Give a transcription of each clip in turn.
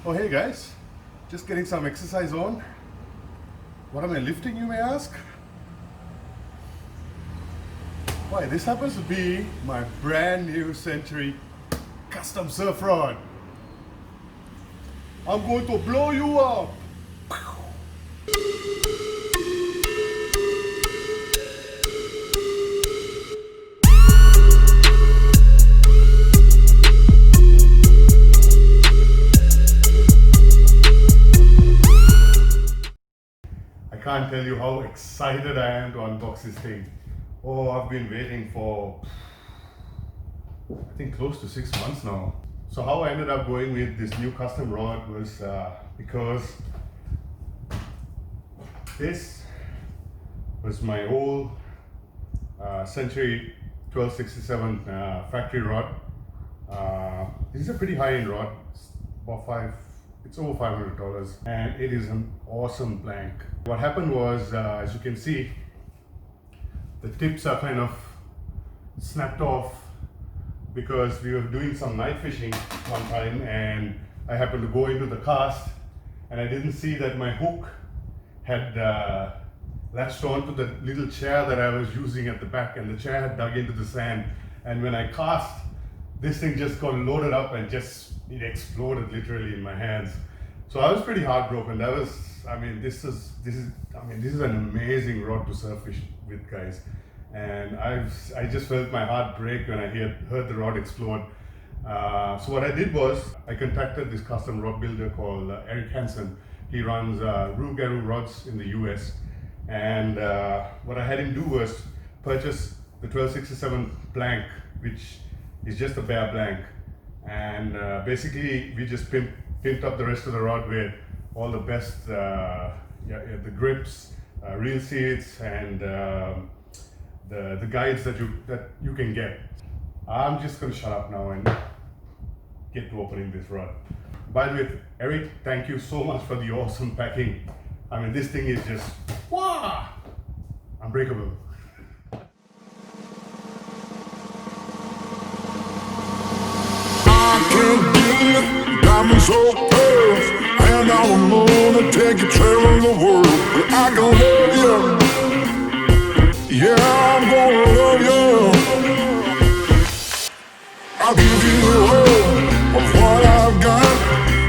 Oh hey guys, just getting some exercise on. What am I lifting, you may ask? Why, this happens to be my brand new Century custom surf rod. I'm going to blow you up. I can't tell you how excited I am to unbox this thing. Oh, I've been waiting for, I think, close to 6 months now. So how I ended up going with this new custom rod was because this was my old Century 1267 factory rod. This is a pretty high-end rod. It's over $500, and it is an awesome blank. What happened was, as you can see, the tips are kind of snapped off because we were doing some night fishing one time, and I happened to go into the cast and I didn't see that my hook had latched onto the little chair that I was using at the back, and the chair had dug into the sand, and when I cast, this thing just got loaded up and it exploded literally in my hands. So I was pretty heartbroken. This is an amazing rod to surf fish with, guys. And I just felt my heart break when I heard the rod explode. So what I did was I contacted this custom rod builder called Eric Hanson. He runs ROUGAROU Rods in the US. And what I had him do was purchase the 1267 blank, which is just a bare blank. And basically we just pimped up the rest of the rod with all the best the grips, reel seats, and the guides that you can get. I'm just gonna shut up now and get to opening this rod. By the way, Eric, thank you so much for the awesome packing. I mean, this thing is just unbreakable. Diamonds so pale, and I'm gonna take you traveling the world. But I can love you, yeah, I'm gonna love you. I'll give you all of what I've got.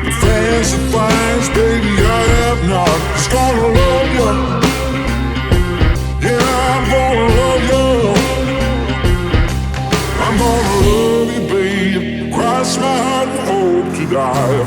The fancy finds, baby, I have not. Just gonna love you, yeah, I'm gonna love you. I'm gonna love you, baby. Cross my heart and hope to die.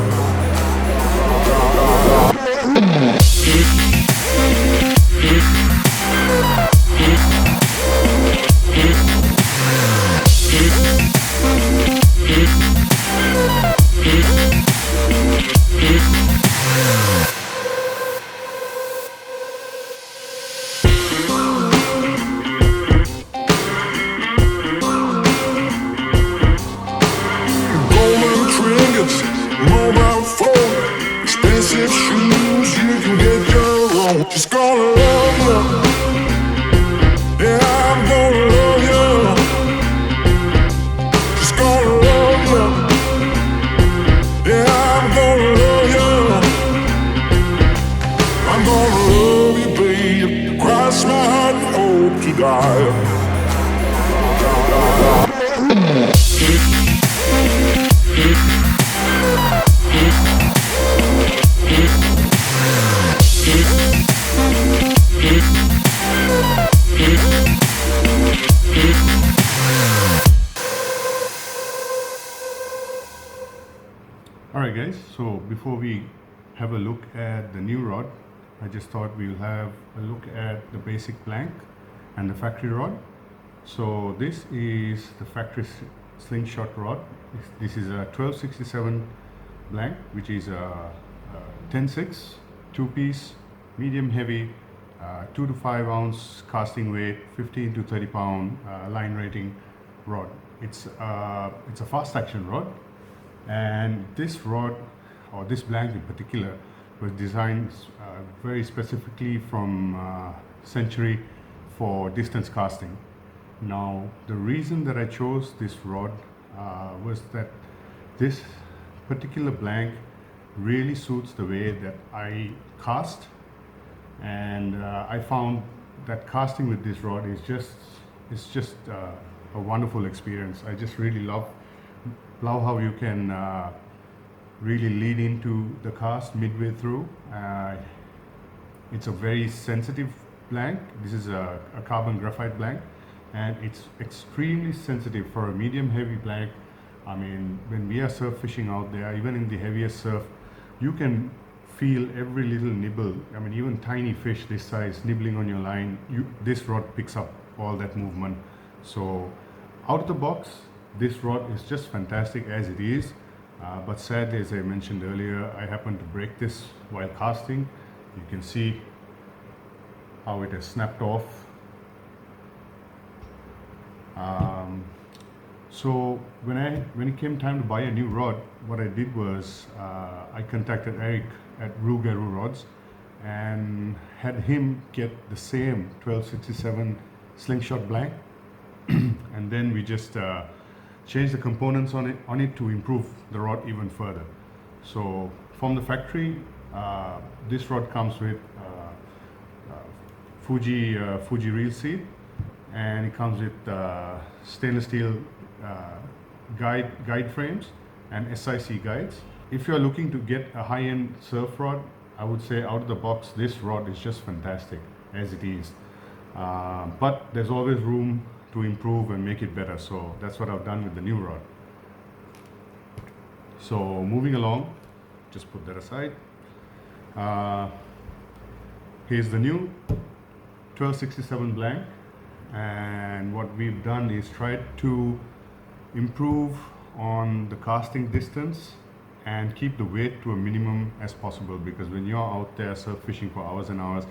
Mobile phone, expensive shoes, you can get your own. Just gonna love you, yeah, I'm gonna love you. Just gonna love you, yeah, I'm gonna love you. I'm gonna love you, babe. Cross my heart and hope to die. Alright guys, so before we have a look at the new rod, I just thought we'll have a look at the basic blank and the factory rod. So this is the factory SlingShot rod. This is a 1267 blank, which is a 10-6, 2-piece, medium heavy, 2 to 5 ounce casting weight, 15 to 30 pound line rating rod. It's a fast action rod, and this rod, or this blank in particular, was designed very specifically from Century for distance casting. Now, the reason that I chose this rod was that this particular blank really suits the way that I cast, and I found that casting with this rod is just a wonderful experience. I just really love how you can really lead into the cast midway through. It's a very sensitive blank. This is a carbon graphite blank, and it's extremely sensitive for a medium heavy blank. I mean, when we are surf fishing out there, even in the heaviest surf, you can feel every little nibble. I mean, even tiny fish this size nibbling on your line, this rod picks up all that movement. So out of the box, this rod is just fantastic as it is. But sadly, as I mentioned earlier, I happened to break this while casting. You can see how it has snapped off. So when it came time to buy a new rod, what I did was I contacted Eric at ROUGAROU Rods and had him get the same 1267 SlingShot blank, and then we just changed the components on it to improve the rod even further. So from the factory, this rod comes with Fuji reel seat, and it comes with stainless steel guide frames and SIC guides. If you're looking to get a high-end surf rod, I would say out of the box, this rod is just fantastic as it is. But there's always room to improve and make it better. So that's what I've done with the new rod. So moving along, just put that aside. Here's the new 1267 blank, and what we've done is tried to improve on the casting distance and keep the weight to a minimum as possible, because when you're out there surf fishing for hours and hours,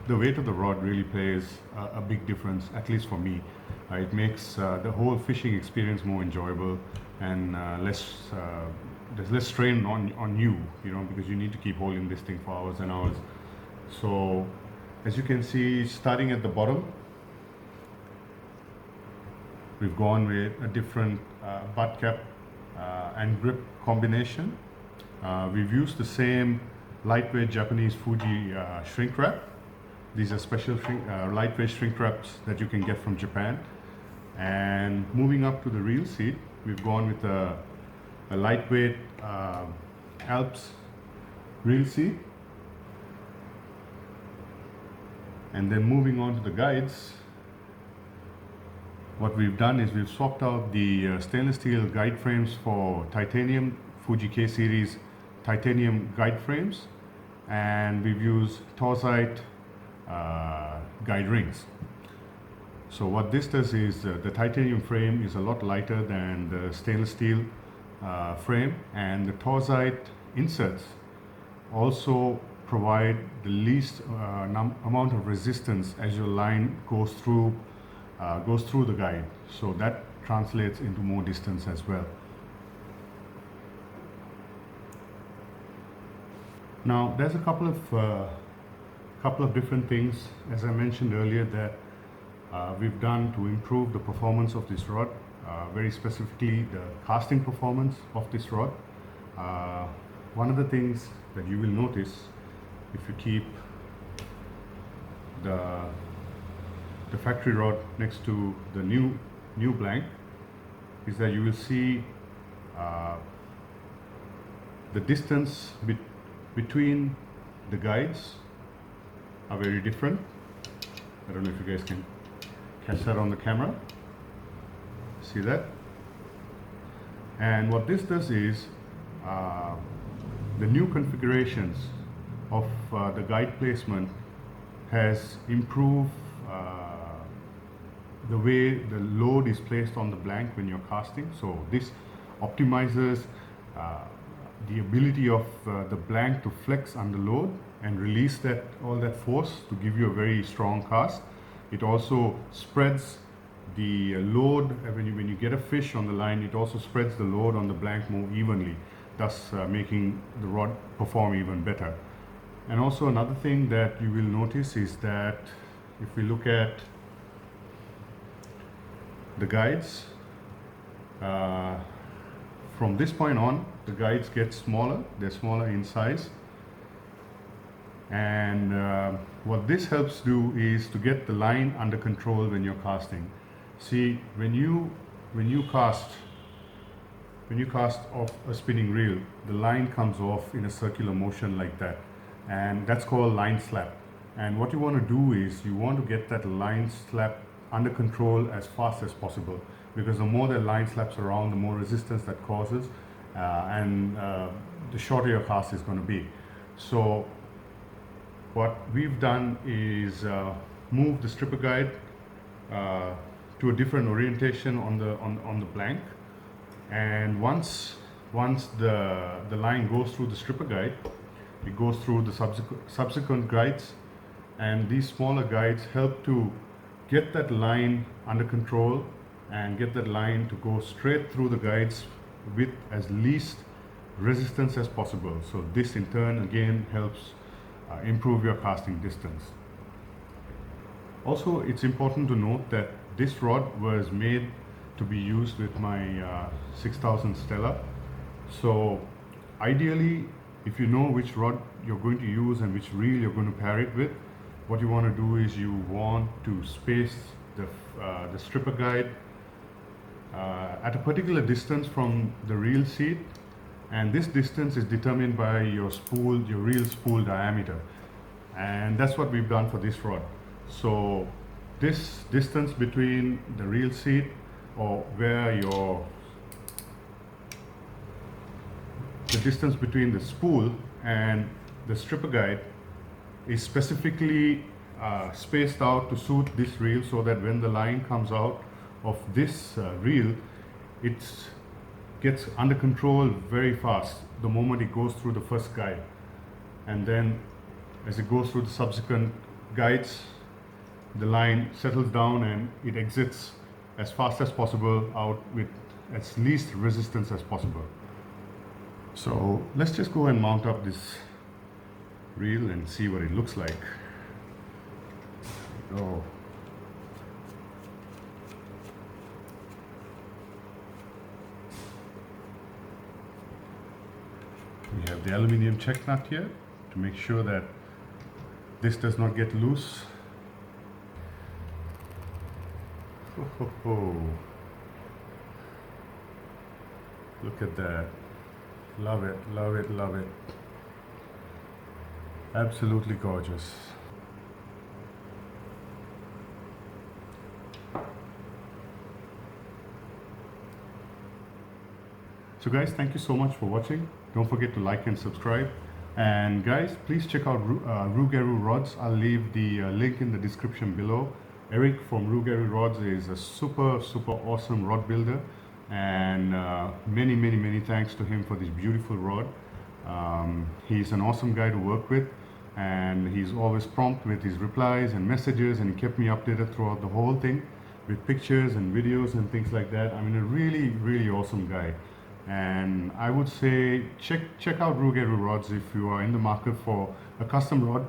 the weight of the rod really plays a big difference, at least for me. It makes the whole fishing experience more enjoyable, and there's less strain on you, because you need to keep holding this thing for hours and hours. So as you can see, starting at the bottom, we've gone with a different butt cap and grip combination. We've used the same lightweight Japanese Fuji shrink wrap. These are special lightweight shrink wraps that you can get from Japan. And moving up to the reel seat, we've gone with a lightweight Alps reel seat. And then moving on to the guides, what we've done is we've swapped out the stainless steel guide frames for titanium Fuji K series titanium guide frames, and we've used Torzite guide rings. So what this does is the titanium frame is a lot lighter than the stainless steel frame, and the Torzite inserts also provide the least amount of resistance as your line goes through the guide. So that translates into more distance as well. Now there's a couple of different things, as I mentioned earlier, that we've done to improve the performance of this rod, very specifically the casting performance of this rod. One of the things that you will notice if you keep the factory rod next to the new blank is that you will see the distance between the guides are very different. I don't know if you guys can catch that on the camera. See that? And what this does is the new configurations of the guide placement has improved the way the load is placed on the blank when you're casting. So this optimizes the ability of the blank to flex under load and release all that force to give you a very strong cast. It also spreads the load when you get a fish on the line. It also spreads the load on the blank more evenly, thus making the rod perform even better. And also another thing that you will notice is that if we look at the guides, from this point on, the guides get smaller, they're smaller in size. And what this helps do is to get the line under control when you're casting. See, when you cast off a spinning reel, the line comes off in a circular motion like that, and that's called line slap. And what you want to do is you want to get that line slap under control as fast as possible, because the more the line slaps around, the more resistance that causes, and the shorter your cast is going to be. So what we've done is move the stripper guide to a different orientation on the blank, and once the line goes through the stripper guide, it goes through the subsequent guides, and these smaller guides help to get that line under control and get that line to go straight through the guides with as least resistance as possible. So this in turn again helps improve your casting distance. Also, it's important to note that this rod was made to be used with my 6000 Stella. So ideally, if you know which rod you're going to use and which reel you're going to pair it with, what you want to do is you want to space the stripper guide at a particular distance from the reel seat, and this distance is determined by your reel spool diameter, and that's what we've done for this rod. So this distance between the reel seat, or where the distance between the spool and the stripper guide, is specifically spaced out to suit this reel, so that when the line comes out of this reel, it gets under control very fast the moment it goes through the first guide, and then as it goes through the subsequent guides, the line settles down and it exits as fast as possible out with as least resistance as possible. So let's just go and mount up this reel and see what it looks like. There we go. We have the aluminium check nut here to make sure that this does not get loose. Ho, ho, ho. Look at that. Love it, love it, love it. Absolutely gorgeous. So guys, thank you so much for watching. Don't forget to like and subscribe. And guys, please check out ROUGAROU Rods. I'll leave the link in the description below. Eric from ROUGAROU Rods is a super awesome rod builder, and many thanks to him for this beautiful rod. He's an awesome guy to work with, and he's always prompt with his replies and messages, and he kept me updated throughout the whole thing with pictures and videos and things like that. I mean, a really awesome guy. And I would say check out ROUGAROU Rods if you are in the market for a custom rod.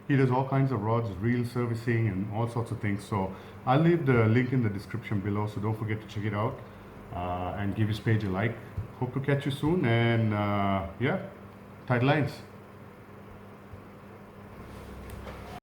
He does all kinds of rods, reel servicing and all sorts of things. So I'll leave the link in the description below, so don't forget to check it out and give his page a like. Hope to catch you soon, and yeah, tight lines.